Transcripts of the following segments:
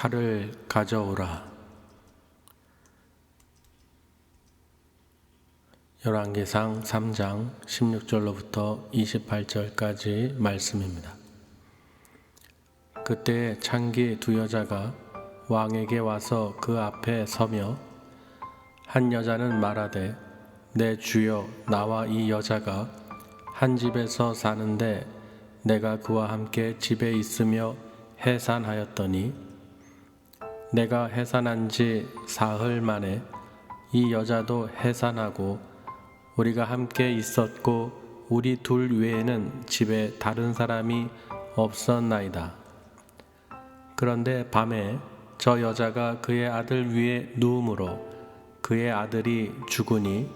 칼을 가져오라. 열왕기상 3장 16절로부터 28절까지 말씀입니다. 그때 창기 두 여자가 왕에게 와서 그 앞에 서며 한 여자는 말하되 내 주여, 나와 이 여자가 한 집에서 사는데 내가 그와 함께 집에 있으며 해산하였더니 내가 해산한 지 사흘 만에 이 여자도 해산하고 우리가 함께 있었고 우리 둘 외에는 집에 다른 사람이 없었나이다. 그런데 밤에 저 여자가 그의 아들 위에 누움으로 그의 아들이 죽으니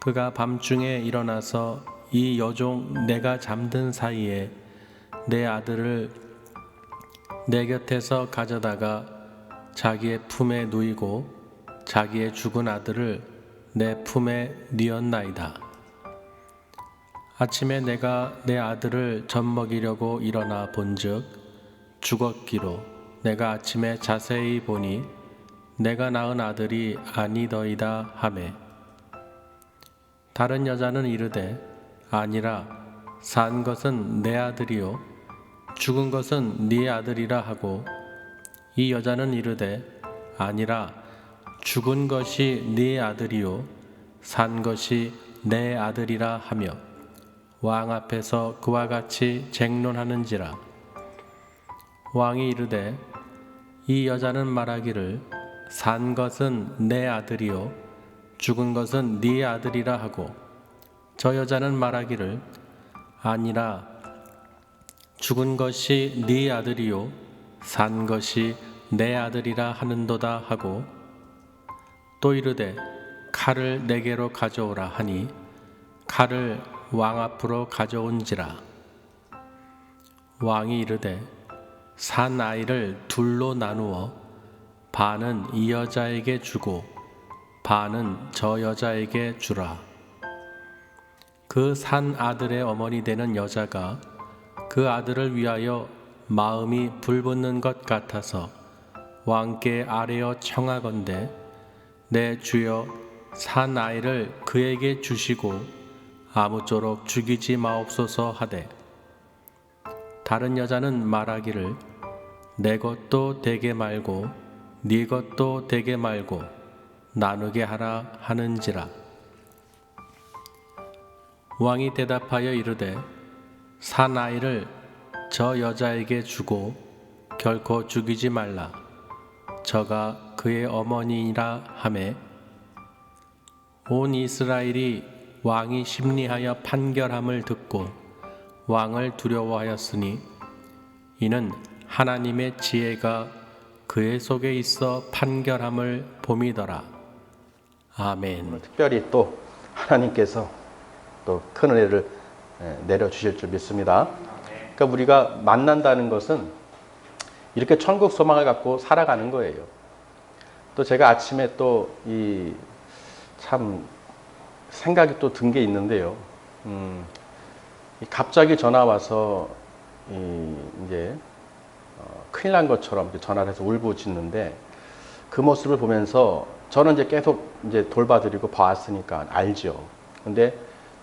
그가 밤중에 일어나서 이 여종 내가 잠든 사이에 내 아들을 내 곁에서 가져다가 자기의 품에 누이고 자기의 죽은 아들을 내 품에 뉘었나이다. 아침에 내가 내 아들을 젖먹이려고 일어나 본즉 죽었기로 내가 아침에 자세히 보니 내가 낳은 아들이 아니더이다 하매 다른 여자는 이르되 아니라 산 것은 내 아들이요 죽은 것은 네 아들이라 하고 이 여자는 이르되 아니라 죽은 것이 네 아들이요 산 것이 내 아들이라 하며 왕 앞에서 그와 같이 쟁론하는지라. 왕이 이르되 이 여자는 말하기를 산 것은 내 아들이요 죽은 것은 네 아들이라 하고 저 여자는 말하기를 아니라 죽은 것이 네 아들이요 산 것이 내 아들이라 하는도다 하고 또 이르되 칼을 내게로 가져오라 하니 칼을 왕 앞으로 가져온지라. 왕이 이르되 산 아이를 둘로 나누어 반은 이 여자에게 주고 반은 저 여자에게 주라. 그 산 아들의 어머니 되는 여자가 그 아들을 위하여 마음이 불붙는 것 같아서 왕께 아뢰어 청하건대 내 주여 산 아이를 그에게 주시고 아무쪼록 죽이지 마옵소서 하되 다른 여자는 말하기를 내 것도 되게 말고 네 것도 되게 말고 나누게 하라 하는지라. 왕이 대답하여 이르되 산 아이를 저 여자에게 주고 결코 죽이지 말라. 저가 그의 어머니이라 하매 온 이스라엘이 왕이 심리하여 판결함을 듣고 왕을 두려워하였으니 이는 하나님의 지혜가 그의 속에 있어 판결함을 봄이더라. 아멘. 특별히 또 하나님께서 또 큰 은혜를 내려주실 줄 믿습니다. 그러니까 우리가 만난다는 것은 이렇게 천국 소망을 갖고 살아가는 거예요. 또 제가 아침에 또 참 생각이 또 든 게 있는데요. 갑자기 전화 와서 이제 큰일 난 것처럼 전화를 해서 울부짖는데 그 모습을 보면서 저는 이제 계속 이제 돌봐드리고 봐왔으니까 알죠. 근데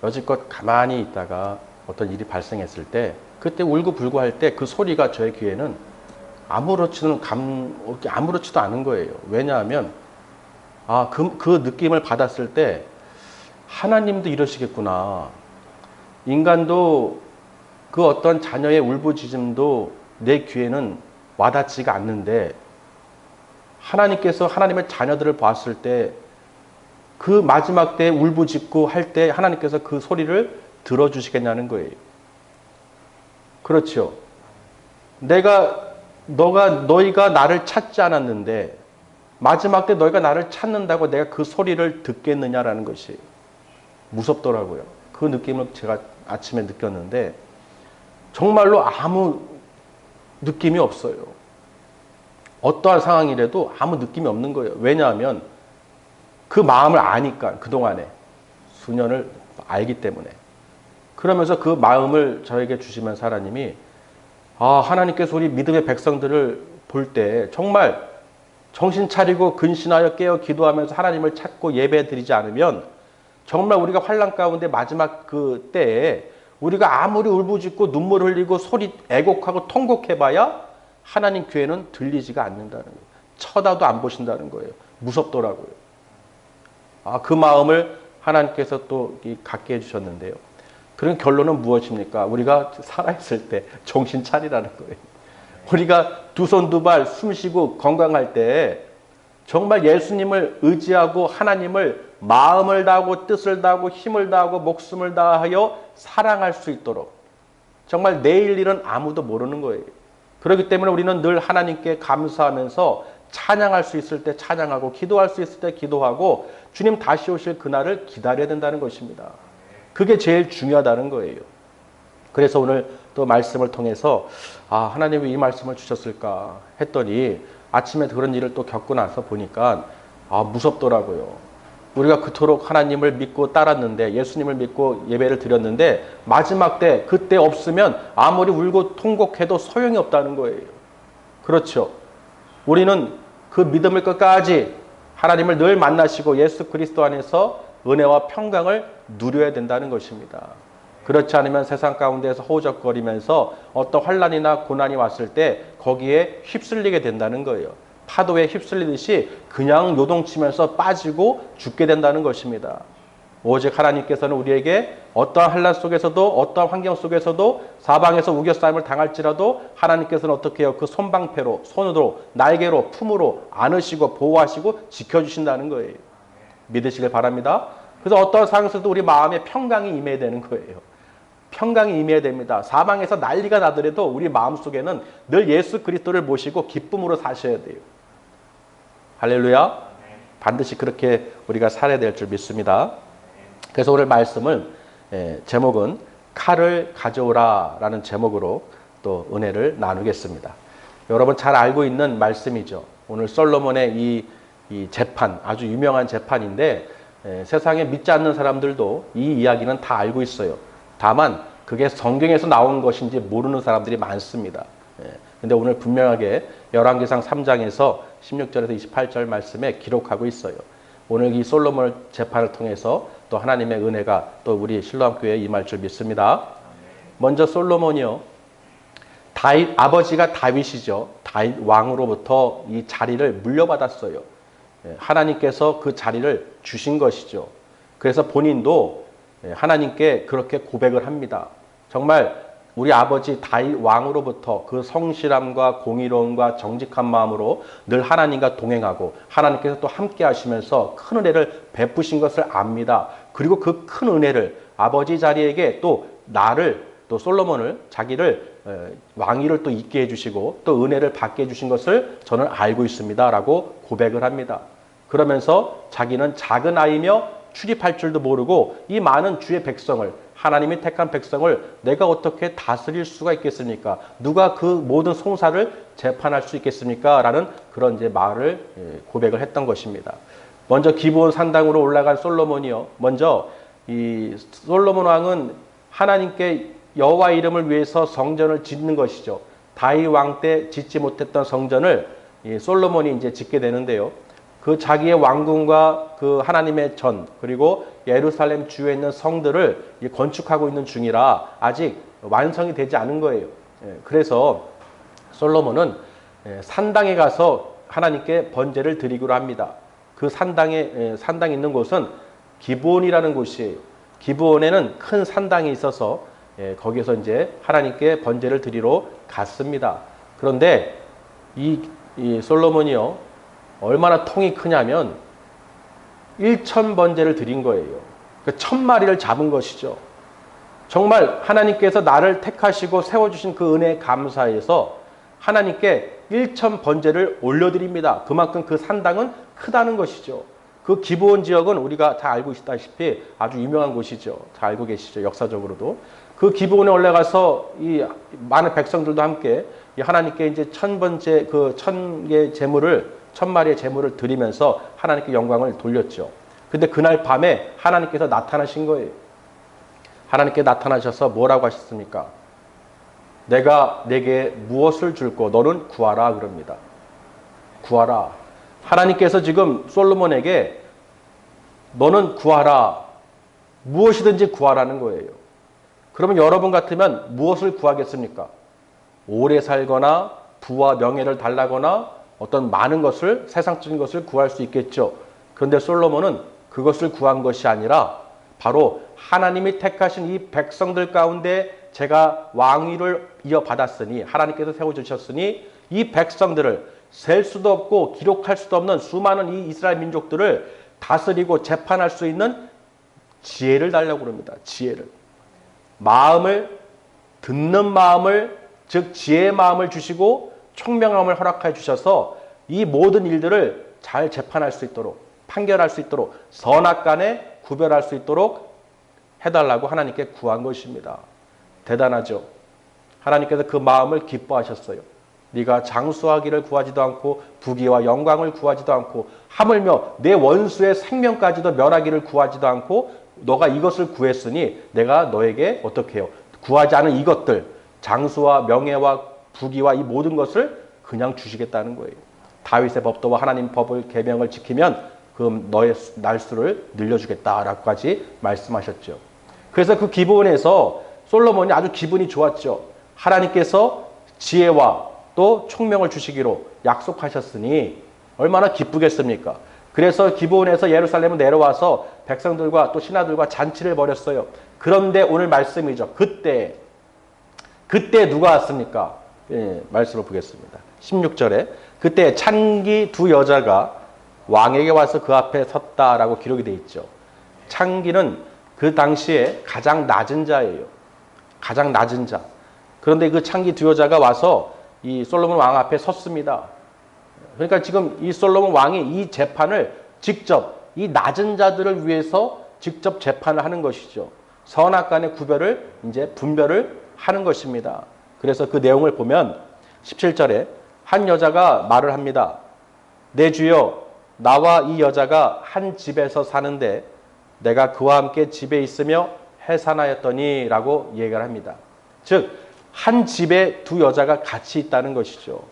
여지껏 가만히 있다가 어떤 일이 발생했을 때 그때 울고불고 할 때 그 소리가 저의 귀에는 아무렇지도 않은 거예요. 왜냐하면 그 느낌을 받았을 때 하나님도 이러시겠구나. 인간도 그 어떤 자녀의 울부짖음도 내 귀에는 와닿지가 않는데 하나님께서 하나님의 자녀들을 봤을 때 그 마지막 때 울부짖고 할 때 하나님께서 그 소리를 들어주시겠냐는 거예요. 그렇죠. 너희가 나를 찾지 않았는데 마지막 때 너희가 나를 찾는다고 내가 그 소리를 듣겠느냐라는 것이 무섭더라고요. 그 느낌을 제가 아침에 느꼈는데 정말로 아무 느낌이 없어요. 어떠한 상황이라도 아무 느낌이 없는 거예요. 왜냐하면 그 마음을 아니까 그동안에 수년을 알기 때문에 그러면서 그 마음을 저에게 주시면서 하나님이 하나님께서 우리 믿음의 백성들을 볼 때 정말 정신 차리고 근신하여 깨어 기도하면서 하나님을 찾고 예배 드리지 않으면 정말 우리가 환난 가운데 마지막 그 때에 우리가 아무리 울부짖고 눈물 흘리고 소리 애곡하고 통곡해봐야 하나님 귀에는 들리지가 않는다는 거예요. 쳐다도 안 보신다는 거예요. 무섭더라고요. 그 마음을 하나님께서 또 갖게 해주셨는데요. 그런 결론은 무엇입니까? 우리가 살아있을 때 정신 차리라는 거예요. 우리가 두 손 두 발 숨쉬고 건강할 때 정말 예수님을 의지하고 하나님을 마음을 다하고 뜻을 다하고 힘을 다하고 목숨을 다하여 사랑할 수 있도록 정말 내일 일은 아무도 모르는 거예요. 그렇기 때문에 우리는 늘 하나님께 감사하면서 찬양할 수 있을 때 찬양하고 기도할 수 있을 때 기도하고 주님 다시 오실 그날을 기다려야 된다는 것입니다. 그게 제일 중요하다는 거예요. 그래서 오늘 또 말씀을 통해서 하나님이 왜 이 말씀을 주셨을까 했더니 아침에 그런 일을 또 겪고 나서 보니까 무섭더라고요. 우리가 그토록 하나님을 믿고 따랐는데 예수님을 믿고 예배를 드렸는데 마지막 때 그때 없으면 아무리 울고 통곡해도 소용이 없다는 거예요. 그렇죠. 우리는 그 믿음을 끝까지 하나님을 늘 만나시고 예수 그리스도 안에서 은혜와 평강을 누려야 된다는 것입니다. 그렇지 않으면 세상 가운데에서 허우적거리면서 어떤 환난이나 고난이 왔을 때 거기에 휩쓸리게 된다는 거예요. 파도에 휩쓸리듯이 그냥 요동치면서 빠지고 죽게 된다는 것입니다. 오직 하나님께서는 우리에게 어떠한 환난 속에서도 어떠한 환경 속에서도 사방에서 우겨싸임을 당할지라도 하나님께서는 어떻게 해요? 그 손방패로 손으로 날개로 품으로 안으시고 보호하시고 지켜주신다는 거예요. 믿으시길 바랍니다. 그래서 어떠한 상황에서도 우리 마음에 평강이 임해야 되는 거예요. 평강이 임해야 됩니다. 사방에서 난리가 나더라도 우리 마음속에는 늘 예수 그리스도를 모시고 기쁨으로 사셔야 돼요. 할렐루야. 반드시 그렇게 우리가 살아야 될 줄 믿습니다. 그래서 오늘 말씀을 제목은 칼을 가져오라 라는 제목으로 또 은혜를 나누겠습니다. 여러분 잘 알고 있는 말씀이죠. 오늘 솔로몬의 이 재판, 아주 유명한 재판인데 세상에 믿지 않는 사람들도 이 이야기는 다 알고 있어요. 다만 그게 성경에서 나온 것인지 모르는 사람들이 많습니다. 근데 오늘 분명하게 열왕기상 3장에서 16절에서 28절 말씀에 기록하고 있어요. 오늘 이 솔로몬 재판을 통해서 또 하나님의 은혜가 또 우리 실로암 교회에 임할 줄 믿습니다. 먼저 솔로몬이요. 아버지가 다윗이죠. 다윗 왕으로부터 이 자리를 물려받았어요. 하나님께서 그 자리를 주신 것이죠. 그래서 본인도 하나님께 그렇게 고백을 합니다. 정말 우리 아버지 다윗 왕으로부터 그 성실함과 공의로움과 정직한 마음으로 늘 하나님과 동행하고 하나님께서 또 함께 하시면서 큰 은혜를 베푸신 것을 압니다. 그리고 그 큰 은혜를 아버지 자리에게 또 나를 또 솔로몬을 자기를 왕위를 또 있게 해주시고 또 은혜를 받게 해주신 것을 저는 알고 있습니다 라고 고백을 합니다. 그러면서 자기는 작은 아이며 출입할 줄도 모르고 이 많은 주의 백성을 하나님이 택한 백성을 내가 어떻게 다스릴 수가 있겠습니까? 누가 그 모든 송사를 재판할 수 있겠습니까? 라는 그런 이제 말을 고백을 했던 것입니다. 먼저 기브온 산당으로 올라간 솔로몬이요. 먼저 이 솔로몬 왕은 하나님께 여호와 이름을 위해서 성전을 짓는 것이죠. 다윗 왕 때 짓지 못했던 성전을 이 솔로몬이 이제 짓게 되는데요. 그 자기의 왕궁과 그 하나님의 전 그리고 예루살렘 주에 있는 성들을 건축하고 있는 중이라 아직 완성이 되지 않은 거예요. 그래서 솔로몬은 산당에 가서 하나님께 번제를 드리기로 합니다. 그 산당이 있는 곳은 기브온이라는 곳이에요. 기브온에는 큰 산당이 있어서 거기서 이제 하나님께 번제를 드리러 갔습니다. 그런데 이 솔로몬이요. 얼마나 통이 크냐면 1000번제를 드린 거예요. 1000마리를 잡은 것이죠. 정말 하나님께서 나를 택하시고 세워주신 그 은혜에 감사해서 하나님께 1000번제를 올려드립니다. 그만큼 그 산당은 크다는 것이죠. 그 기브온 지역은 우리가 다 알고 있다시피 아주 유명한 곳이죠. 다 알고 계시죠. 역사적으로도. 그 기브온에 올라가서 이 많은 백성들도 함께 하나님께 이제 1000번째 그 1000개 제물을 1000마리의 제물을 드리면서 하나님께 영광을 돌렸죠. 근데 그날 밤에 하나님께서 나타나신 거예요. 하나님께 나타나셔서 뭐라고 하셨습니까? 내가 내게 무엇을 줄고 너는 구하라 그럽니다. 구하라. 하나님께서 지금 솔로몬에게 너는 구하라. 무엇이든지 구하라는 거예요. 그러면 여러분 같으면 무엇을 구하겠습니까? 오래 살거나 부와 명예를 달라거나 어떤 많은 것을, 세상적인 것을 구할 수 있겠죠. 그런데 솔로몬은 그것을 구한 것이 아니라 바로 하나님이 택하신 이 백성들 가운데 제가 왕위를 이어받았으니, 하나님께서 세워주셨으니 이 백성들을 셀 수도 없고 기록할 수도 없는 수많은 이 이스라엘 민족들을 다스리고 재판할 수 있는 지혜를 달라고 합니다. 지혜를. 마음을, 듣는 마음을, 즉 지혜의 마음을 주시고 총명함을 허락해 주셔서 이 모든 일들을 잘 재판할 수 있도록, 판결할 수 있도록, 선악간에 구별할 수 있도록 해달라고 하나님께 구한 것입니다. 대단하죠. 하나님께서 그 마음을 기뻐하셨어요. 네가 장수하기를 구하지도 않고 부귀와 영광을 구하지도 않고 하물며 내 원수의 생명까지도 멸하기를 구하지도 않고 너가 이것을 구했으니 내가 너에게 어떻게 해요? 구하지 않은 이것들, 장수와 명예와 부귀와 이 모든 것을 그냥 주시겠다는 거예요. 다윗의 법도와 하나님 법을 계명을 지키면 그 너의 날수를 늘려주겠다라고까지 말씀하셨죠. 그래서 그 기본에서 솔로몬이 아주 기분이 좋았죠. 하나님께서 지혜와 또 총명을 주시기로 약속하셨으니 얼마나 기쁘겠습니까? 그래서 기브온에서 예루살렘을 내려와서 백성들과 또 신하들과 잔치를 벌였어요. 그런데 오늘 말씀이죠. 그때 누가 왔습니까? 예, 말씀을 보겠습니다. 16절에 그때 창기 두 여자가 왕에게 와서 그 앞에 섰다라고 기록이 되어 있죠. 창기는 그 당시에 가장 낮은 자예요. 가장 낮은 자. 그런데 그 창기 두 여자가 와서 이 솔로몬 왕 앞에 섰습니다. 그러니까 지금 이 솔로몬 왕이 이 재판을 직접 이 낮은 자들을 위해서 직접 재판을 하는 것이죠. 선악간의 구별을 이제 분별을 하는 것입니다. 그래서 그 내용을 보면 17절에 한 여자가 말을 합니다. 내 주여, 나와 이 여자가 한 집에서 사는데 내가 그와 함께 집에 있으며 해산하였더니 라고 얘기를 합니다. 즉, 한 집에 두 여자가 같이 있다는 것이죠.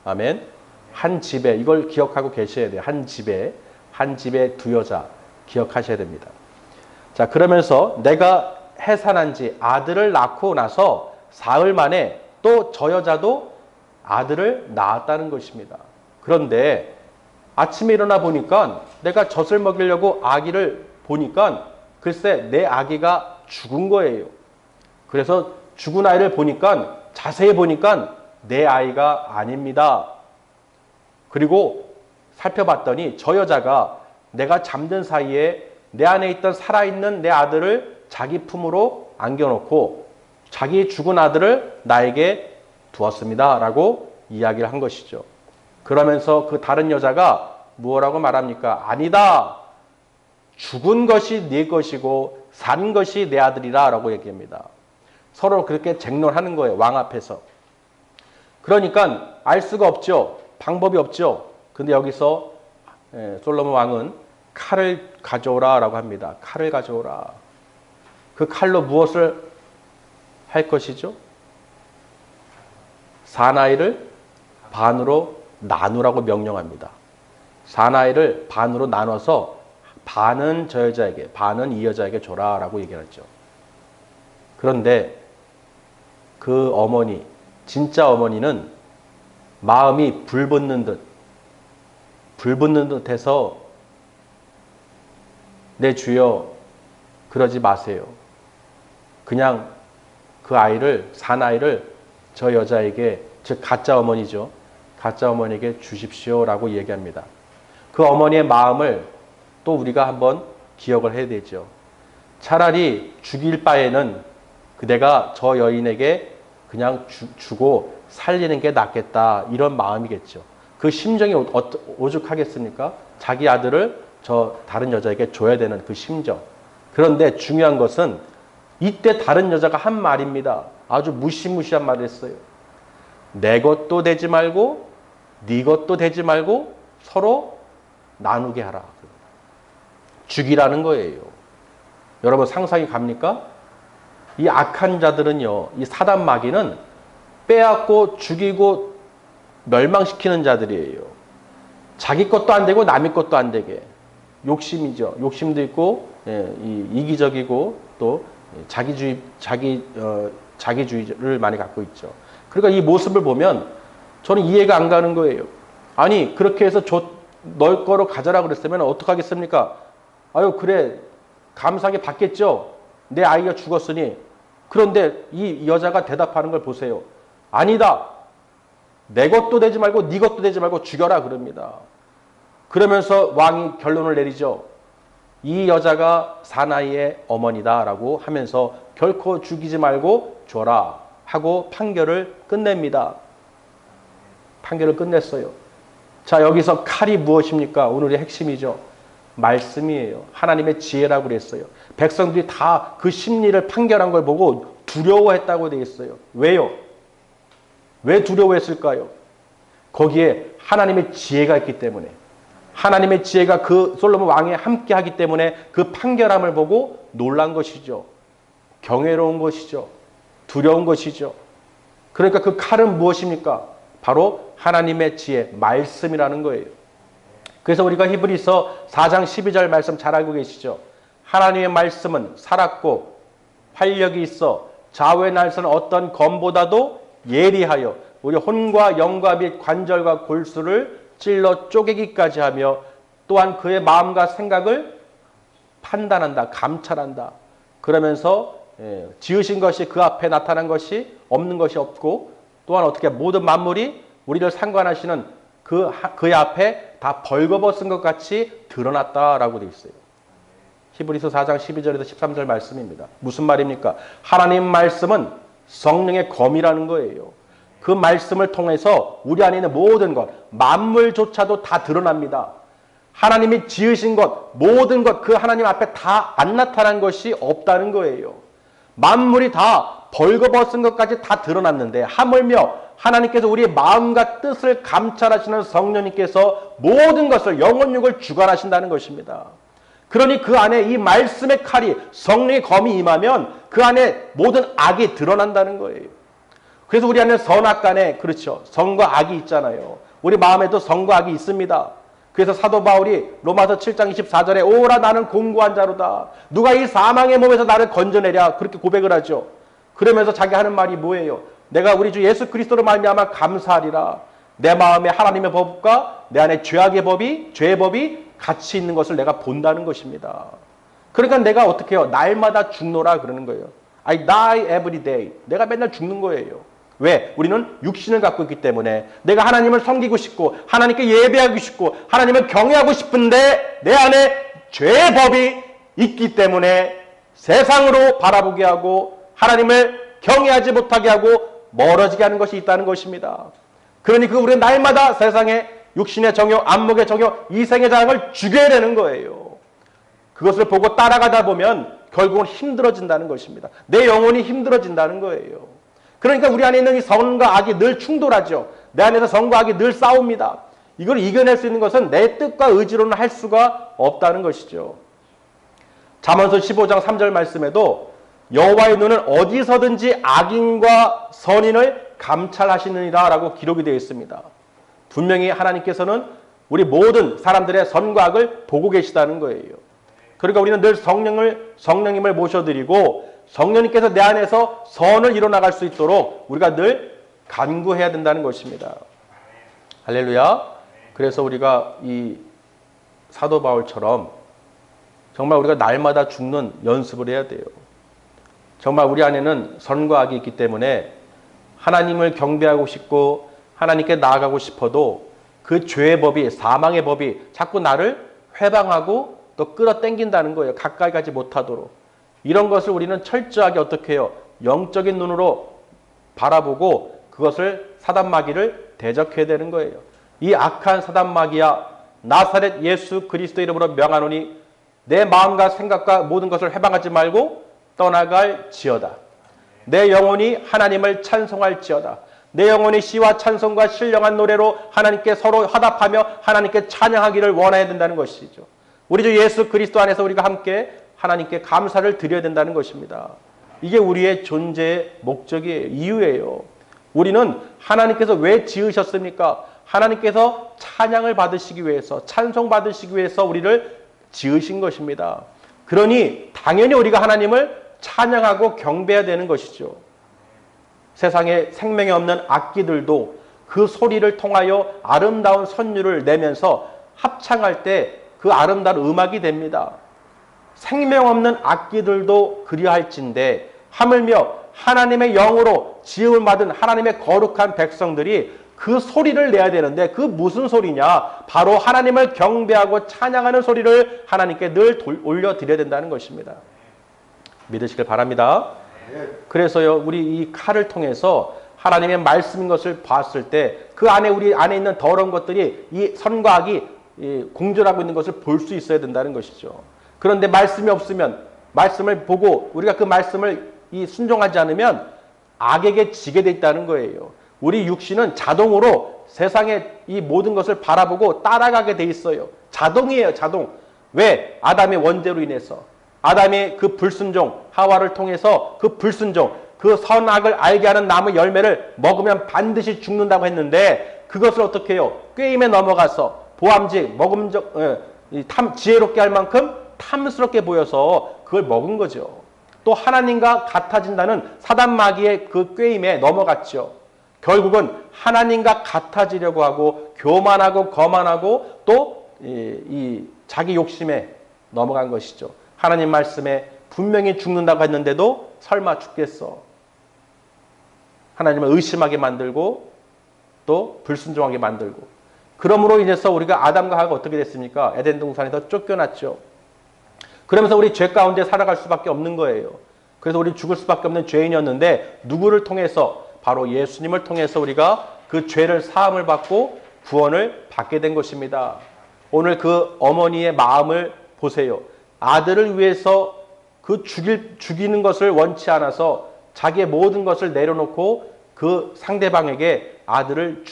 아멘. 한 집에, 이걸 기억하고 계셔야 돼요. 한 집에 두 여자 기억하셔야 됩니다. 자, 그러면서 내가 해산한 지 아들을 낳고 나서 사흘 만에 또 저 여자도 아들을 낳았다는 것입니다. 그런데 아침에 일어나 보니까 내가 젖을 먹이려고 아기를 보니까 글쎄 내 아기가 죽은 거예요. 그래서 죽은 아이를 보니까 자세히 보니까 내 아이가 아닙니다. 그리고 살펴봤더니 저 여자가 내가 잠든 사이에 내 안에 있던 살아있는 내 아들을 자기 품으로 안겨놓고 자기 죽은 아들을 나에게 두었습니다. 라고 이야기를 한 것이죠. 그러면서 그 다른 여자가 무엇라고 말합니까? 아니다. 죽은 것이 네 것이고 산 것이 내 아들이라 라고 얘기합니다. 서로 그렇게 쟁론하는 거예요. 왕 앞에서. 그러니까 알 수가 없죠. 방법이 없죠. 근데 여기서 솔로몬 왕은 칼을 가져오라 라고 합니다. 칼을 가져오라. 그 칼로 무엇을 할 것이죠? 사나이를 반으로 나누라고 명령합니다. 사나이를 반으로 나눠서 반은 저 여자에게, 반은 이 여자에게 줘라 라고 얘기했죠. 그런데 그 어머니, 진짜 어머니는 마음이 불붙는 듯 해서 내 주여 그러지 마세요. 그냥 그 아이를, 사나이를 저 여자에게, 즉 가짜 어머니죠. 가짜 어머니에게 주십시오라고 얘기합니다. 그 어머니의 마음을 또 우리가 한번 기억을 해야 되죠. 차라리 죽일 바에는 그대가 저 여인에게 그냥 주고 살리는 게 낫겠다, 이런 마음이겠죠. 그 심정이 오죽하겠습니까? 자기 아들을 저 다른 여자에게 줘야 되는 그 심정. 그런데 중요한 것은 이때 다른 여자가 한 말입니다. 아주 무시무시한 말을 했어요. 내 것도 되지 말고 네 것도 되지 말고 서로 나누게 하라. 죽이라는 거예요. 여러분 상상이 갑니까? 이 악한 자들은요, 이 사단 마귀는 빼앗고 죽이고 멸망시키는 자들이에요. 자기 것도 안 되고 남의 것도 안 되게. 욕심이죠. 욕심도 있고, 이기적이고, 또 자기주의를 많이 갖고 있죠. 그러니까 이 모습을 보면 저는 이해가 안 가는 거예요. 아니, 그렇게 해서 널 거로 가져라 그랬으면 어떡하겠습니까? 아유, 그래. 감사하게 받겠죠? 내 아이가 죽었으니. 그런데 이 여자가 대답하는 걸 보세요. 아니다. 내 것도 되지 말고 네 것도 되지 말고 죽여라 그럽니다. 그러면서 왕이 결론을 내리죠. 이 여자가 사나이의 어머니다라고 하면서 결코 죽이지 말고 줘라 하고 판결을 끝냅니다. 판결을 끝냈어요. 자, 여기서 칼이 무엇입니까? 오늘의 핵심이죠. 말씀이에요. 하나님의 지혜라고 그랬어요. 백성들이 다 그 심리를 판결한 걸 보고 두려워했다고 되어 있어요. 왜요? 왜 두려워했을까요? 거기에 하나님의 지혜가 있기 때문에, 하나님의 지혜가 그 솔로몬 왕에 함께 하기 때문에 그 판결함을 보고 놀란 것이죠. 경외로운 것이죠. 두려운 것이죠. 그러니까 그 칼은 무엇입니까? 바로 하나님의 지혜, 말씀이라는 거예요. 그래서 우리가 히브리서 4장 12절 말씀 잘 알고 계시죠? 하나님의 말씀은 살았고 활력이 있어 좌우의 날선 어떤 검보다도 예리하여 우리 혼과 영과 및 관절과 골수를 찔러 쪼개기까지 하며 또한 그의 마음과 생각을 판단한다, 감찰한다. 그러면서 지으신 것이 그 앞에 나타난 것이 없는 것이 없고 또한 어떻게 모든 만물이 우리를 상관하시는 그의 앞에 다 벌거벗은 것 같이 드러났다라고 되어 있어요. 히브리서 4장 12절에서 13절 말씀입니다. 무슨 말입니까? 하나님 말씀은 성령의 검이라는 거예요. 그 말씀을 통해서 우리 안에 있는 모든 것, 만물조차도 다 드러납니다. 하나님이 지으신 것, 모든 것, 그 하나님 앞에 다 안 나타난 것이 없다는 거예요. 만물이 다 벌거벗은 것까지 다 드러났는데 하물며 하나님께서 우리의 마음과 뜻을 감찰하시는 성령님께서 모든 것을 영혼육을 주관하신다는 것입니다. 그러니 그 안에 이 말씀의 칼이 성령의 검이 임하면 그 안에 모든 악이 드러난다는 거예요. 그래서 우리 안에 선악간에 그렇죠. 선과 악이 있잖아요. 우리 마음에도 선과 악이 있습니다. 그래서 사도 바울이 로마서 7장 24절에 오라 나는 공고한 자로다. 누가 이 사망의 몸에서 나를 건져내랴. 그렇게 고백을 하죠. 그러면서 자기 하는 말이 뭐예요? 내가 우리 주 예수 그리스도로 말미암아 감사하리라. 내 마음에 하나님의 법과 내 안에 죄의 법이 같이 있는 것을 내가 본다는 것입니다. 그러니까 내가 어떻게 해요? 날마다 죽노라 그러는 거예요. I die every day. 내가 맨날 죽는 거예요. 왜? 우리는 육신을 갖고 있기 때문에 내가 하나님을 섬기고 싶고 하나님께 예배하고 싶고 하나님을 경외하고 싶은데 내 안에 죄의 법이 있기 때문에 세상으로 바라보게 하고 하나님을 경외하지 못하게 하고 멀어지게 하는 것이 있다는 것입니다. 그러니 우리는 날마다 세상에 육신의 정욕, 안목의 정욕, 이생의 자랑을 죽여야 되는 거예요. 그것을 보고 따라가다 보면 결국은 힘들어진다는 것입니다. 내 영혼이 힘들어진다는 거예요. 그러니까 우리 안에 있는 이 선과 악이 늘 충돌하죠. 내 안에서 선과 악이 늘 싸웁니다. 이걸 이겨낼 수 있는 것은 내 뜻과 의지로는 할 수가 없다는 것이죠. 잠언서 15장 3절 말씀에도 여호와의 눈은 어디서든지 악인과 선인을 감찰하시느니라 라고 기록이 되어 있습니다. 분명히 하나님께서는 우리 모든 사람들의 선과 악을 보고 계시다는 거예요. 그러니까 우리는 늘 성령님을 모셔드리고 성령님께서 내 안에서 선을 이뤄나갈 수 있도록 우리가 늘 간구해야 된다는 것입니다. 할렐루야. 그래서 우리가 이 사도 바울처럼 정말 우리가 날마다 죽는 연습을 해야 돼요. 정말 우리 안에는 선과 악이 있기 때문에 하나님을 경배하고 싶고 하나님께 나아가고 싶어도 그 죄의 법이, 사망의 법이 자꾸 나를 회방하고 또 끌어당긴다는 거예요. 가까이 가지 못하도록. 이런 것을 우리는 철저하게 어떻게 해요? 영적인 눈으로 바라보고 그것을 사단마귀를 대적해야 되는 거예요. 이 악한 사단마귀야, 나사렛 예수 그리스도 이름으로 명하노니 내 마음과 생각과 모든 것을 해방하지 말고 떠나갈지어다. 내 영혼이 하나님을 찬송할지어다. 내 영혼이 시와 찬송과 신령한 노래로 하나님께 서로 화답하며 하나님께 찬양하기를 원해야 된다는 것이죠. 우리 주 예수 그리스도 안에서 우리가 함께 하나님께 감사를 드려야 된다는 것입니다. 이게 우리의 존재의 목적이에요. 이유예요. 우리는 하나님께서 왜 지으셨습니까? 하나님께서 찬양을 받으시기 위해서, 찬송 받으시기 위해서 우리를 지으신 것입니다. 그러니 당연히 우리가 하나님을 찬양하고 경배해야 되는 것이죠. 세상에 생명이 없는 악기들도 그 소리를 통하여 아름다운 선율을 내면서 합창할 때 그 아름다운 음악이 됩니다. 생명 없는 악기들도 그리할진데 하물며 하나님의 영으로 지음을 받은 하나님의 거룩한 백성들이 그 소리를 내야 되는데 그 무슨 소리냐? 바로 하나님을 경배하고 찬양하는 소리를 하나님께 늘 올려드려야 된다는 것입니다. 믿으시길 바랍니다. 그래서요, 우리 이 칼을 통해서 하나님의 말씀인 것을 봤을 때 그 안에 우리 안에 있는 더러운 것들이 이 선과 악이 공존하고 있는 것을 볼 수 있어야 된다는 것이죠. 그런데 말씀이 없으면 말씀을 보고 우리가 그 말씀을 순종하지 않으면 악에게 지게 돼 있다는 거예요. 우리 육신은 자동으로 세상의 이 모든 것을 바라보고 따라가게 돼 있어요. 자동이에요, 자동. 왜? 아담의 원죄로 인해서. 아담의 그 불순종, 하와를 통해서 그 불순종, 그 선악을 알게 하는 나무 열매를 먹으면 반드시 죽는다고 했는데 그것을 어떻게 해요? 꾀임에 넘어가서 보암직, 먹음적, 지혜롭게 할 만큼 탐스럽게 보여서 그걸 먹은 거죠. 또 하나님과 같아진다는 사단 마귀의 그 꾀임에 넘어갔죠. 결국은 하나님과 같아지려고 하고 교만하고 거만하고 또 이 자기 욕심에 넘어간 것이죠. 하나님 말씀에 분명히 죽는다고 했는데도 설마 죽겠어. 하나님을 의심하게 만들고 또 불순종하게 만들고 그러므로 인해서 우리가 아담과 하와가 어떻게 됐습니까? 에덴 동산에서 쫓겨났죠. 그러면서 우리 죄 가운데 살아갈 수밖에 없는 거예요. 그래서 우리 죽을 수밖에 없는 죄인이었는데 누구를 통해서? 바로 예수님을 통해서 우리가 그 죄를 사함을 받고 구원을 받게 된 것입니다. 오늘 그 어머니의 마음을 보세요. 아들을 위해서 그 죽이는 것을 원치 않아서 자기의 모든 것을 내려놓고 그 상대방에게 아들을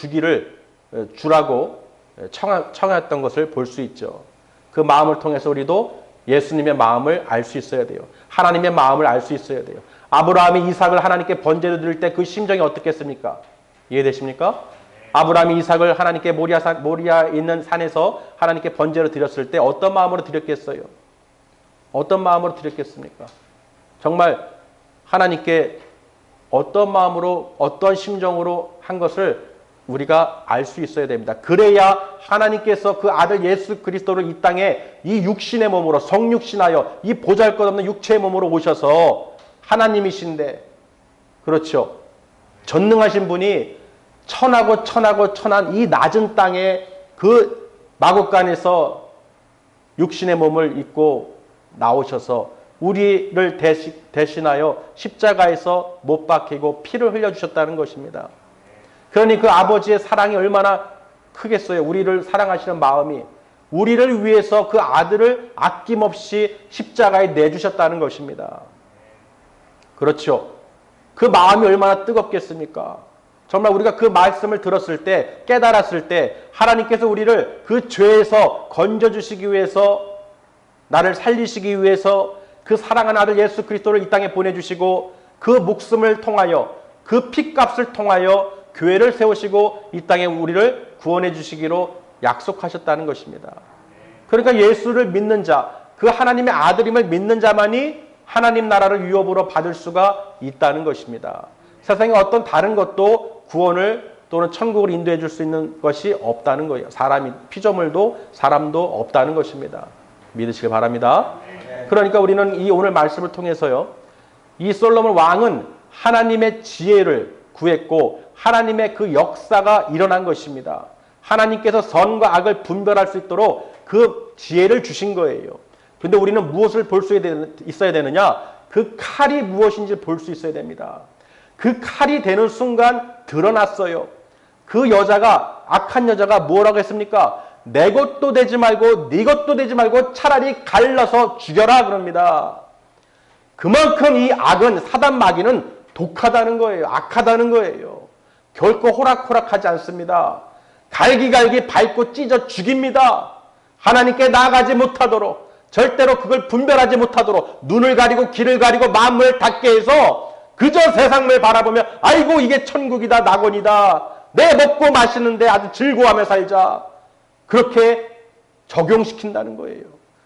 주라고 청했던 것을 볼 수 있죠. 그 마음을 통해서 우리도 예수님의 마음을 알 수 있어야 돼요. 하나님의 마음을 알 수 있어야 돼요. 아브라함이 이삭을 하나님께 번제로 드릴 때 그 심정이 어떻겠습니까? 이해되십니까? 아브라함이 이삭을 하나님께 모리아에 있는 산에서 하나님께 번제로 드렸을 때 어떤 마음으로 드렸겠어요? 어떤 마음으로 드렸겠습니까? 정말 하나님께 어떤 마음으로 어떤 심정으로 한 것을 우리가 알 수 있어야 됩니다. 그래야 하나님께서 그 아들 예수 그리스도를 이 땅에 이 육신의 몸으로 성육신하여 이 보잘것없는 육체의 몸으로 오셔서 하나님이신데 그렇죠. 전능하신 분이 천하고 천한 이 낮은 땅에 그 마국간에서 육신의 몸을 입고 나오셔서 우리를 대신하여 십자가에서 못 박히고 피를 흘려주셨다는 것입니다. 그러니 그 아버지의 사랑이 얼마나 크겠어요. 우리를 사랑하시는 마음이. 우리를 위해서 그 아들을 아낌없이 십자가에 내주셨다는 것입니다. 그렇죠. 그 마음이 얼마나 뜨겁겠습니까? 정말 우리가 그 말씀을 들었을 때, 깨달았을 때 하나님께서 우리를 그 죄에서 건져주시기 위해서, 나를 살리시기 위해서 그 사랑하는 아들 예수 그리스도를 이 땅에 보내주시고 그 목숨을 통하여, 그 핏값을 통하여 교회를 세우시고 이 땅에 우리를 구원해 주시기로 약속하셨다는 것입니다. 그러니까 예수를 믿는 자, 그 하나님의 아들임을 믿는 자만이 하나님 나라를 유업으로 받을 수가 있다는 것입니다. 세상에 어떤 다른 것도 구원을 또는 천국을 인도해 줄 수 있는 것이 없다는 거예요. 피조물도 사람도 없다는 것입니다. 믿으시길 바랍니다. 그러니까 우리는 이 오늘 말씀을 통해서요, 이 솔로몬 왕은 하나님의 지혜를 구했고 하나님의 그 역사가 일어난 것입니다. 하나님께서 선과 악을 분별할 수 있도록 그 지혜를 주신 거예요. 그런데 우리는 무엇을 볼 수 있어야 되느냐? 그 칼이 무엇인지 볼 수 있어야 됩니다. 그 칼이 되는 순간 드러났어요. 그 여자가, 악한 여자가 뭐라고 했습니까? 내 것도 되지 말고 네 것도 되지 말고 차라리 갈라서 죽여라 그럽니다. 그만큼 이 악은, 사단 마귀는 독하다는 거예요. 악하다는 거예요. 결코 호락호락하지 않습니다. 갈기갈기 밟고 찢어 죽입니다. 하나님께 나아가지 못하도록, 절대로 그걸 분별하지 못하도록 눈을 가리고 귀를 가리고 마음을 닫게 해서 그저 세상을 바라보며 아이고 이게 천국이다 낙원이다 내 먹고 마시는데 아주 즐거워하며 살자 그렇게 적용시킨다는 거예요.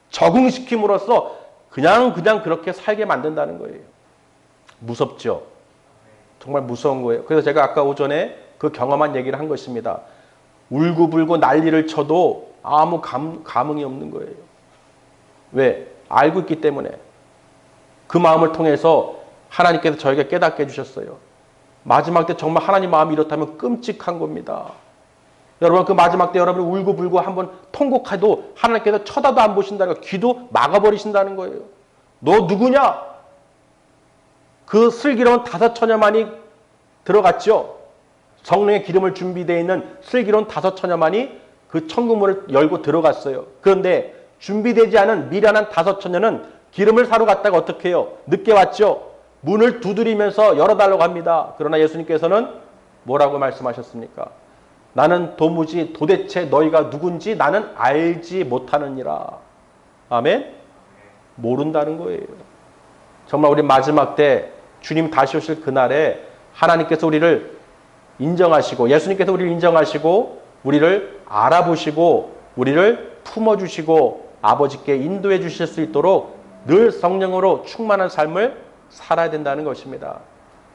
적응시킴으로써 그냥 그렇게 살게 만든다는 거예요. 무섭죠? 정말 무서운 거예요. 그래서 제가 아까 오전에 그 경험한 얘기를 한 것입니다. 울고불고 난리를 쳐도 아무 감흥이 없는 거예요. 왜? 알고 있기 때문에. 그 마음을 통해서 하나님께서 저에게 깨닫게 해주셨어요. 마지막 때 정말 하나님 마음이 이렇다면 끔찍한 겁니다. 여러분 그 마지막 때 여러분이 울고불고 한번 통곡해도 하나님께서 쳐다도 안 보신다는 거예요. 귀도 막아버리신다는 거예요. 너 누구냐? 그 슬기로운 5처녀만이 들어갔죠. 성령의 기름을 준비되어 있는 슬기로운 5처녀만이 그 천국문을 열고 들어갔어요. 그런데 준비되지 않은 미련한 5처녀는 기름을 사러 갔다가 어떻게 해요? 늦게 왔죠. 문을 두드리면서 열어달라고 합니다. 그러나 예수님께서는 뭐라고 말씀하셨습니까? 나는 도대체 너희가 누군지 나는 알지 못하느니라. 아멘? 모른다는 거예요. 정말 우리 마지막 때 주님 다시 오실 그날에 하나님께서 우리를 인정하시고 예수님께서 우리를 인정하시고 우리를 알아보시고 우리를 품어주시고 아버지께 인도해 주실 수 있도록 늘 성령으로 충만한 삶을 살아야 된다는 것입니다.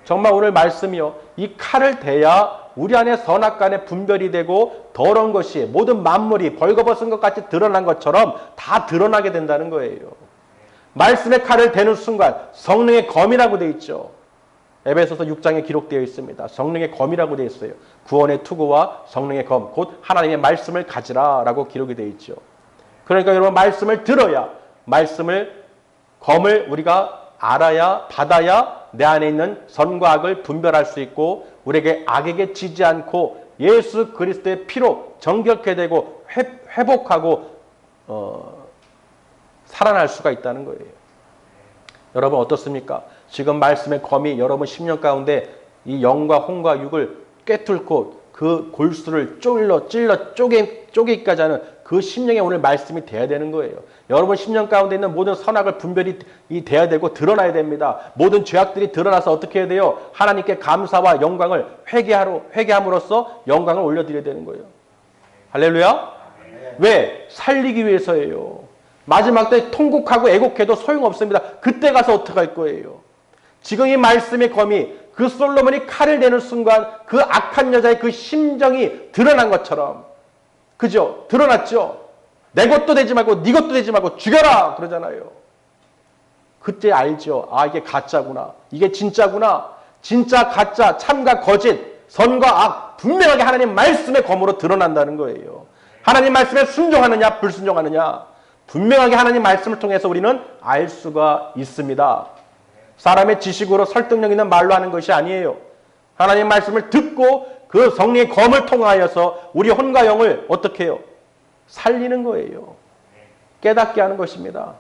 정말 오늘 말씀이요. 이 칼을 대야 우리 안에 선악간의 분별이 되고 더러운 것이 모든 만물이 벌거벗은 것 같이 드러난 것처럼 다 드러나게 된다는 거예요. 말씀의 칼을 대는 순간 성령의 검이라고 되어 있죠. 에베소서 6장에 기록되어 있습니다. 성령의 검이라고 되어 있어요. 구원의 투구와 성령의 검, 곧 하나님의 말씀을 가지라 라고 기록이 되어 있죠. 그러니까 여러분 말씀을 들어야 검을 우리가 알아야 받아야 내 안에 있는 선과 악을 분별할 수 있고 우리에게 악에게 지지 않고 예수 그리스도의 피로 정결케 되고 회복하고 살아날 수가 있다는 거예요. 여러분 어떻습니까? 지금 말씀의 검이 여러분 10년 가운데 이 영과 혼과 육을 꿰뚫고 그 골수를 찔러 쪼개기까지 하는 그 심령에 오늘 말씀이 돼야 되는 거예요. 여러분 10년 가운데 있는 모든 선악을 분별이 돼야 되고 드러나야 됩니다. 모든 죄악들이 드러나서 어떻게 해야 돼요? 하나님께 감사와 영광을 회개함으로써 영광을 올려드려야 되는 거예요. 할렐루야? 왜? 살리기 위해서예요. 마지막 때 통곡하고 애곡해도 소용없습니다. 그때 가서 어떡할 거예요? 지금 이 말씀의 검이 그 솔로몬이 칼을 대는 순간 그 악한 여자의 그 심정이 드러난 것처럼 그죠? 드러났죠? 내 것도 되지 말고 네 것도 되지 말고 죽여라 그러잖아요. 그때 알죠. 아 이게 가짜구나. 이게 진짜구나. 진짜 가짜 참과 거짓 선과 악 분명하게 하나님 말씀의 검으로 드러난다는 거예요. 하나님 말씀에 순종하느냐 불순종하느냐 분명하게 하나님 말씀을 통해서 우리는 알 수가 있습니다. 사람의 지식으로 설득력 있는 말로 하는 것이 아니에요. 하나님 말씀을 듣고 그 성령의 검을 통하여서 우리 혼과 영을 어떻게 해요? 살리는 거예요. 깨닫게 하는 것입니다.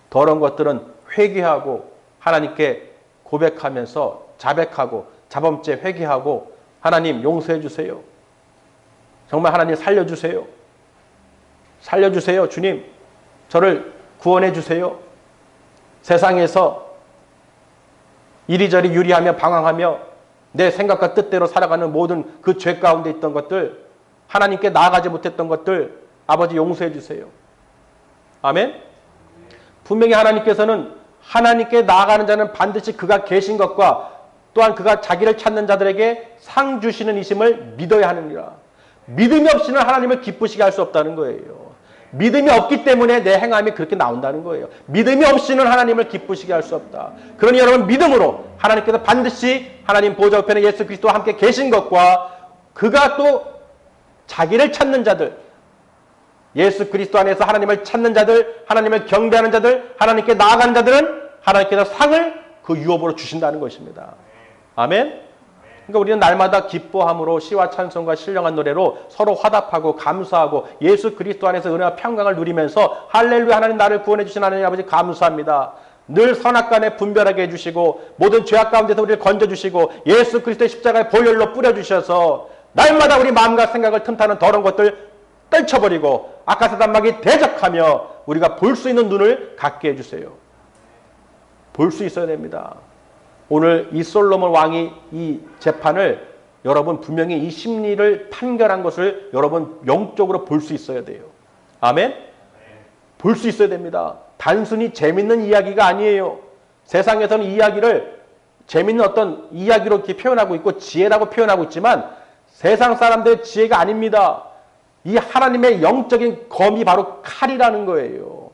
더러운 것들은 회개하고 하나님께 고백하면서 자백하고 자범죄 회개하고 하나님 용서해 주세요. 정말 하나님 살려주세요. 살려주세요. 주님 저를 구원해 주세요. 세상에서 이리저리 유리하며 방황하며 내 생각과 뜻대로 살아가는 모든 그 죄 가운데 있던 것들 하나님께 나아가지 못했던 것들 아버지 용서해 주세요. 아멘. 분명히 하나님께서는 하나님께 나아가는 자는 반드시 그가 계신 것과 또한 그가 자기를 찾는 자들에게 상 주시는 이심을 믿어야 하느니라. 믿음이 없이는 하나님을 기쁘시게 할 수 없다는 거예요. 믿음이 없기 때문에 내 행함이 그렇게 나온다는 거예요. 믿음이 없이는 하나님을 기쁘시게 할 수 없다. 그러니 여러분 믿음으로 하나님께서 반드시 하나님 보좌 우편에 예수 그리스도와 함께 계신 것과 그가 또 자기를 찾는 자들 예수 그리스도 안에서 하나님을 찾는 자들 하나님을 경배하는 자들 하나님께 나아가는 자들은 하나님께서 상을 그 유업으로 주신다는 것입니다. 아멘. 그러니까 우리는 날마다 기뻐함으로 시와 찬송과 신령한 노래로 서로 화답하고 감사하고 예수 그리스도 안에서 은혜와 평강을 누리면서 할렐루야 하나님 나를 구원해 주신 하나님 아버지 감사합니다. 늘 선악간에 분별하게 해주시고 모든 죄악 가운데서 우리를 건져주시고 예수 그리스도의 십자가의 보혈로 뿌려주셔서 날마다 우리 마음과 생각을 틈타는 더러운 것들 떨쳐버리고 악하사단마귀 대적하며 우리가 볼 수 있는 눈을 갖게 해주세요. 볼 수 있어야 됩니다. 오늘 이 솔로몬 왕이 이 재판을 여러분 분명히 이 심리를 판결한 것을 여러분 영적으로 볼 수 있어야 돼요. 아멘? 볼 수 있어야 됩니다. 단순히 재밌는 이야기가 아니에요. 세상에서는 이야기를 재밌는 어떤 이야기로 이렇게 표현하고 있고 지혜라고 표현하고 있지만 세상 사람들의 지혜가 아닙니다. 이 하나님의 영적인 검이 바로 칼이라는 거예요.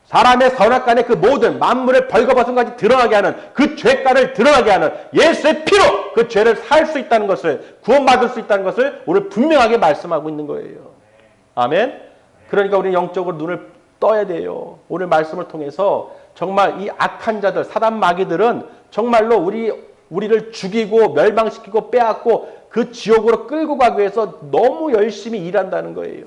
사람의 선악간의 그 모든 만물의 벌거벗음까지 드러나게 하는 그 죄가를 드러나게 하는 예수의 피로 그 죄를 살 수 있다는 것을, 구원받을 수 있다는 것을 오늘 분명하게 말씀하고 있는 거예요. 아멘? 그러니까 우리 영적으로 눈을 떠야 돼요. 오늘 말씀을 통해서 정말 이 악한 자들, 사단 마귀들은 정말로 우리를 죽이고 멸망시키고 빼앗고 그 지옥으로 끌고 가기 위해서 너무 열심히 일한다는 거예요.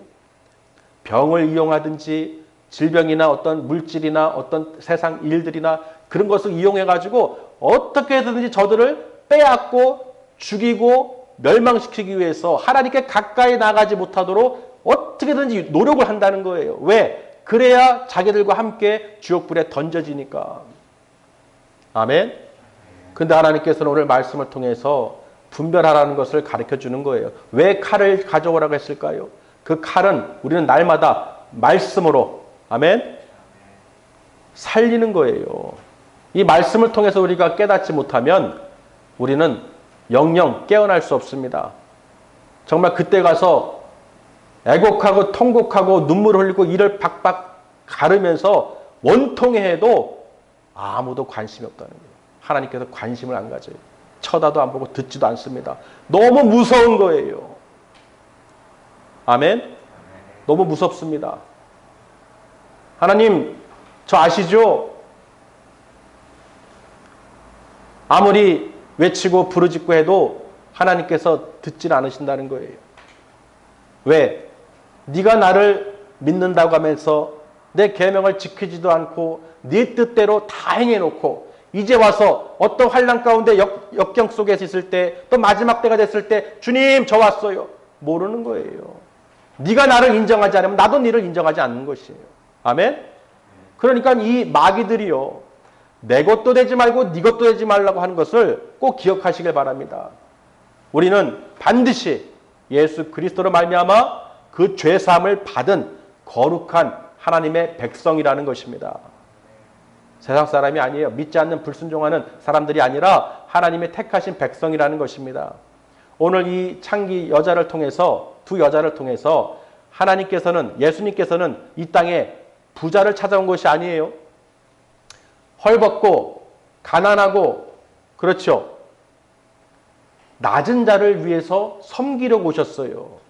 병을 이용하든지 질병이나 어떤 물질이나 어떤 세상 일들이나 그런 것을 이용해가지고 어떻게 해서든지 저들을 빼앗고 죽이고 멸망시키기 위해서 하나님께 가까이 나가지 못하도록 어떻게든지 노력을 한다는 거예요. 왜? 그래야 자기들과 함께 지옥불에 던져지니까. 아멘? 근데 하나님께서는 오늘 말씀을 통해서 분별하라는 것을 가르쳐 주는 거예요. 왜 칼을 가져오라고 했을까요? 그 칼은 우리는 날마다 말씀으로, 아멘? 살리는 거예요. 이 말씀을 통해서 우리가 깨닫지 못하면 우리는 영영 깨어날 수 없습니다. 정말 그때 가서 애곡하고 통곡하고 눈물 흘리고 이를 박박 가르면서 원통해도 아무도 관심이 없다는 거예요. 하나님께서 관심을 안 가져요. 쳐다도 안 보고 듣지도 않습니다. 너무 무서운 거예요. 아멘? 너무 무섭습니다. 하나님, 저 아시죠? 아무리 외치고 부르짖고 해도 하나님께서 듣질 않으신다는 거예요. 왜? 네가 나를 믿는다고 하면서 내 계명을 지키지도 않고 네 뜻대로 다 행해놓고 이제 와서 어떤 환난 가운데 역경 속에 있을 때 또 마지막 때가 됐을 때 주님 저 왔어요. 모르는 거예요. 네가 나를 인정하지 않으면 나도 네를 인정하지 않는 것이에요. 아멘? 그러니까 이 마귀들이요. 내 것도 되지 말고 네 것도 되지 말라고 하는 것을 꼭 기억하시길 바랍니다. 우리는 반드시 예수 그리스도로 말미암아 그 죄사함을 받은 거룩한 하나님의 백성이라는 것입니다. 세상 사람이 아니에요. 믿지 않는 불순종하는 사람들이 아니라 하나님의 택하신 백성이라는 것입니다. 오늘 이 창기 여자를 통해서 두 여자를 통해서 하나님께서는 예수님께서는 이 땅에 부자를 찾아온 것이 아니에요. 헐벗고 가난하고 그렇죠. 낮은 자를 위해서 섬기려고 오셨어요.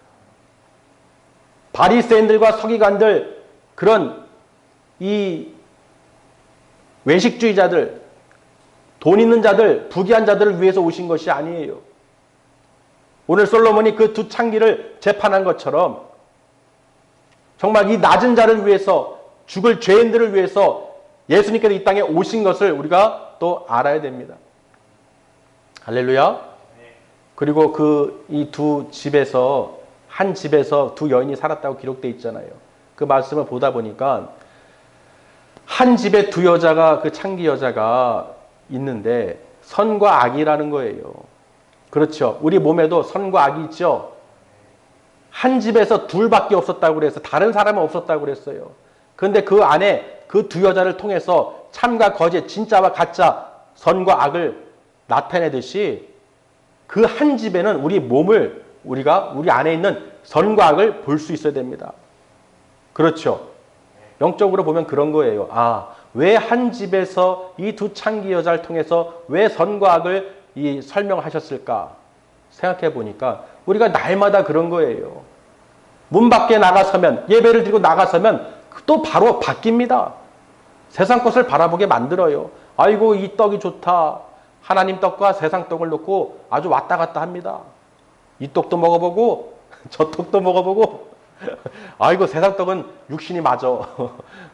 바리새인들과 서기관들 그런 이 외식주의자들, 돈 있는 자들, 부귀한 자들을 위해서 오신 것이 아니에요. 오늘 솔로몬이 그 두 창기를 재판한 것처럼 정말 이 낮은 자를 위해서 죽을 죄인들을 위해서 예수님께서 이 땅에 오신 것을 우리가 또 알아야 됩니다. 할렐루야. 그리고 그 이 두 집에서 한 집에서 두 여인이 살았다고 기록되어 있잖아요. 그 말씀을 보다 보니까 한 집에 두 여자가 그 창기 여자가 있는데 선과 악이라는 거예요. 그렇죠. 우리 몸에도 선과 악이 있죠. 한 집에서 둘밖에 없었다고 그래서 다른 사람은 없었다고 그랬어요. 그런데 그 안에 그 두 여자를 통해서 참과 거짓, 진짜와 가짜, 선과 악을 나타내듯이 그 한 집에는 우리 몸을 우리가 우리 안에 있는 선과 악을 볼 수 있어야 됩니다. 그렇죠. 영적으로 보면 그런 거예요. 아, 왜 한 집에서 이 두 창기 여자를 통해서 왜 선과 악을 설명하셨을까? 생각해 보니까 우리가 날마다 그런 거예요. 문 밖에 나가서면 예배를 드리고 나가서면 또 바로 바뀝니다. 세상 것을 바라보게 만들어요. 아이고 이 떡이 좋다. 하나님 떡과 세상 떡을 놓고 아주 왔다 갔다 합니다. 이 떡도 먹어보고 저 떡도 먹어보고 아이고 세상 떡은 육신이 맞아.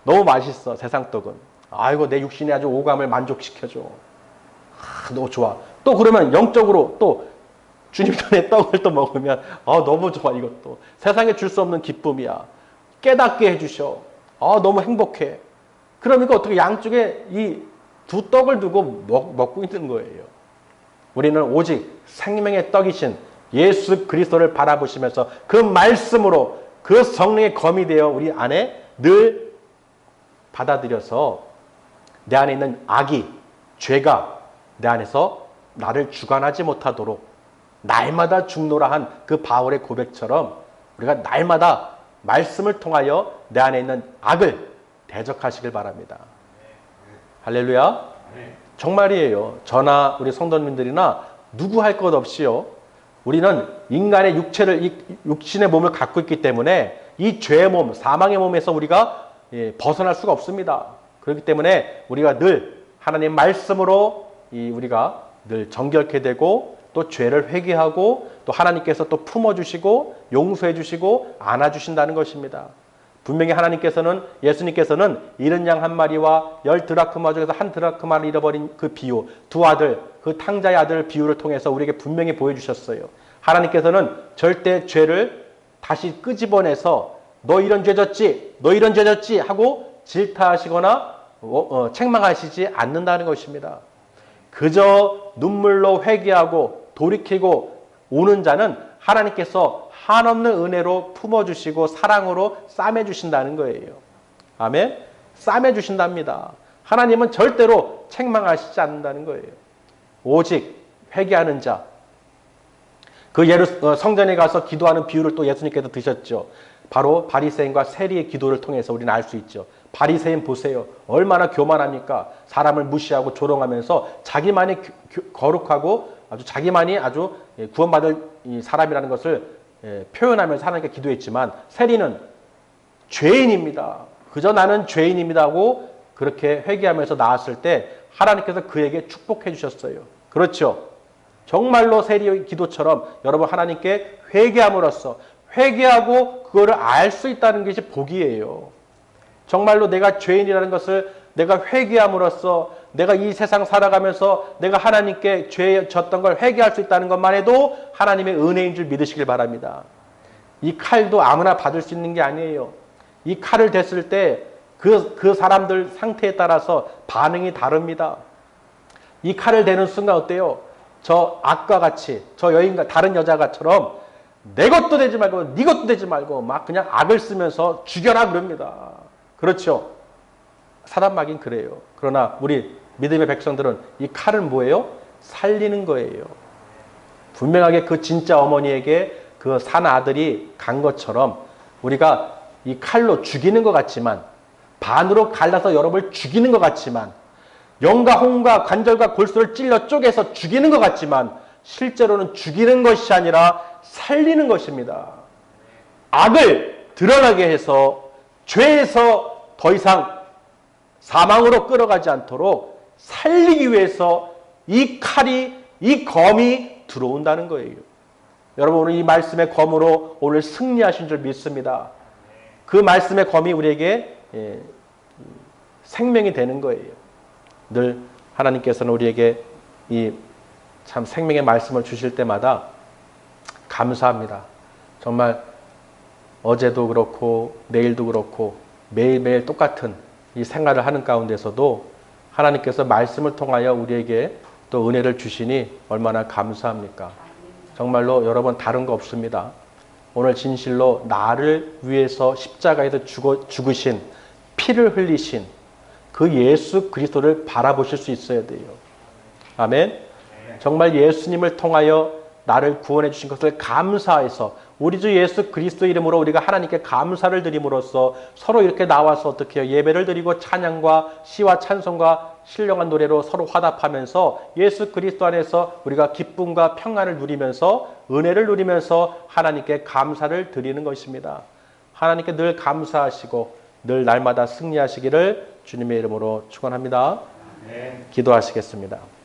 너무 맛있어 세상 떡은. 아이고 내 육신이 아주 오감을 만족시켜줘. 너무 좋아. 또 그러면 영적으로 또 주님 전에 떡을 또 먹으면 너무 좋아. 이것도 세상에 줄 수 없는 기쁨이야. 깨닫게 해주셔. 너무 행복해. 그러니까 어떻게 양쪽에 이 두 떡을 두고 먹고 있는 거예요. 우리는 오직 생명의 떡이신 예수 그리스도를 바라보시면서 그 말씀으로 그 성령의 검이 되어 우리 안에 늘 받아들여서 내 안에 있는 악이, 죄가 내 안에서 나를 주관하지 못하도록 날마다 죽노라 한 그 바울의 고백처럼 우리가 날마다 말씀을 통하여 내 안에 있는 악을 대적하시길 바랍니다. 할렐루야. 정말이에요. 저나 우리 성도님들이나 누구 할 것 없이요. 우리는 인간의 육신의 몸을 갖고 있기 때문에 이 죄의 몸, 사망의 몸에서 우리가 벗어날 수가 없습니다. 그렇기 때문에 우리가 늘 하나님 말씀으로 우리가 늘 정결케 되고 또 죄를 회개하고 또 하나님께서 또 품어주시고 용서해주시고 안아주신다는 것입니다. 분명히 하나님께서는 예수님께서는 잃은 양 한 마리와 10드라크마 중에서 1드라크마를 잃어버린 그 비유, 두 아들, 그 탕자의 아들 비유를 통해서 우리에게 분명히 보여주셨어요. 하나님께서는 절대 죄를 다시 끄집어내서 너 이런 죄 졌지, 너 이런 죄 졌지 하고 질타하시거나 책망하시지 않는다는 것입니다. 그저 눈물로 회개하고 돌이키고 오는 자는 하나님께서 한없는 은혜로 품어주시고 사랑으로 싸매주신다는 거예요. 아멘? 싸매주신답니다. 하나님은 절대로 책망하시지 않는다는 거예요. 오직 회개하는 자. 그 성전에 가서 기도하는 비유를 또 예수님께서 드셨죠. 바로 바리새인과 세리의 기도를 통해서 우리는 알 수 있죠. 바리새인 보세요. 얼마나 교만합니까? 사람을 무시하고 조롱하면서 자기만이 거룩하고 아주 자기만이 아주 구원받을 사람이라는 것을 표현하면서 하나님께 기도했지만 세리는 죄인입니다. 그저 나는 죄인입니다 하고 그렇게 회개하면서 나왔을 때 하나님께서 그에게 축복해 주셨어요. 그렇죠? 정말로 세리의 기도처럼 여러분 하나님께 회개함으로써 회개하고 그거를 알 수 있다는 것이 복이에요. 정말로 내가 죄인이라는 것을 내가 회개함으로써 내가 이 세상 살아가면서 내가 하나님께 죄에 졌던 걸 회개할 수 있다는 것만 해도 하나님의 은혜인 줄 믿으시길 바랍니다. 이 칼도 아무나 받을 수 있는 게 아니에요. 이 칼을 댔을 때 그 사람들 상태에 따라서 반응이 다릅니다. 이 칼을 대는 순간 어때요? 저 악과 같이 저 여인과 다른 여자가처럼 내 것도 되지 말고 네 것도 되지 말고 막 그냥 악을 쓰면서 죽여라 그럽니다. 그렇죠? 사람마긴 그래요. 그러나 우리 믿음의 백성들은 이 칼은 뭐예요? 살리는 거예요. 분명하게 그 진짜 어머니에게 그 산 아들이 간 것처럼 우리가 이 칼로 죽이는 것 같지만 반으로 갈라서 여러분을 죽이는 것 같지만 영과 홍과 관절과 골수를 찔러 쪼개서 죽이는 것 같지만 실제로는 죽이는 것이 아니라 살리는 것입니다. 악을 드러나게 해서 죄에서 더 이상 사망으로 끌어가지 않도록 살리기 위해서 이 칼이, 이 검이 들어온다는 거예요. 여러분 오늘 이 말씀의 검으로 오늘 승리하신 줄 믿습니다. 그 말씀의 검이 우리에게 생명이 되는 거예요. 늘 하나님께서는 우리에게 이 참 생명의 말씀을 주실 때마다 감사합니다. 정말 어제도 그렇고 내일도 그렇고 매일매일 똑같은 이 생활을 하는 가운데서도 하나님께서 말씀을 통하여 우리에게 또 은혜를 주시니 얼마나 감사합니까? 정말로 여러분 다른 거 없습니다. 오늘 진실로 나를 위해서 십자가에서 죽으신 피를 흘리신 그 예수 그리스도를 바라보실 수 있어야 돼요. 아멘. 정말 예수님을 통하여 나를 구원해 주신 것을 감사해서 우리 주 예수 그리스도 이름으로 우리가 하나님께 감사를 드림으로써 서로 이렇게 나와서 어떻게 해요? 예배를 드리고 찬양과 시와 찬송과 신령한 노래로 서로 화답하면서 예수 그리스도 안에서 우리가 기쁨과 평안을 누리면서 은혜를 누리면서 하나님께 감사를 드리는 것입니다. 하나님께 늘 감사하시고 늘 날마다 승리하시기를 주님의 이름으로 축원합니다. 기도하시겠습니다.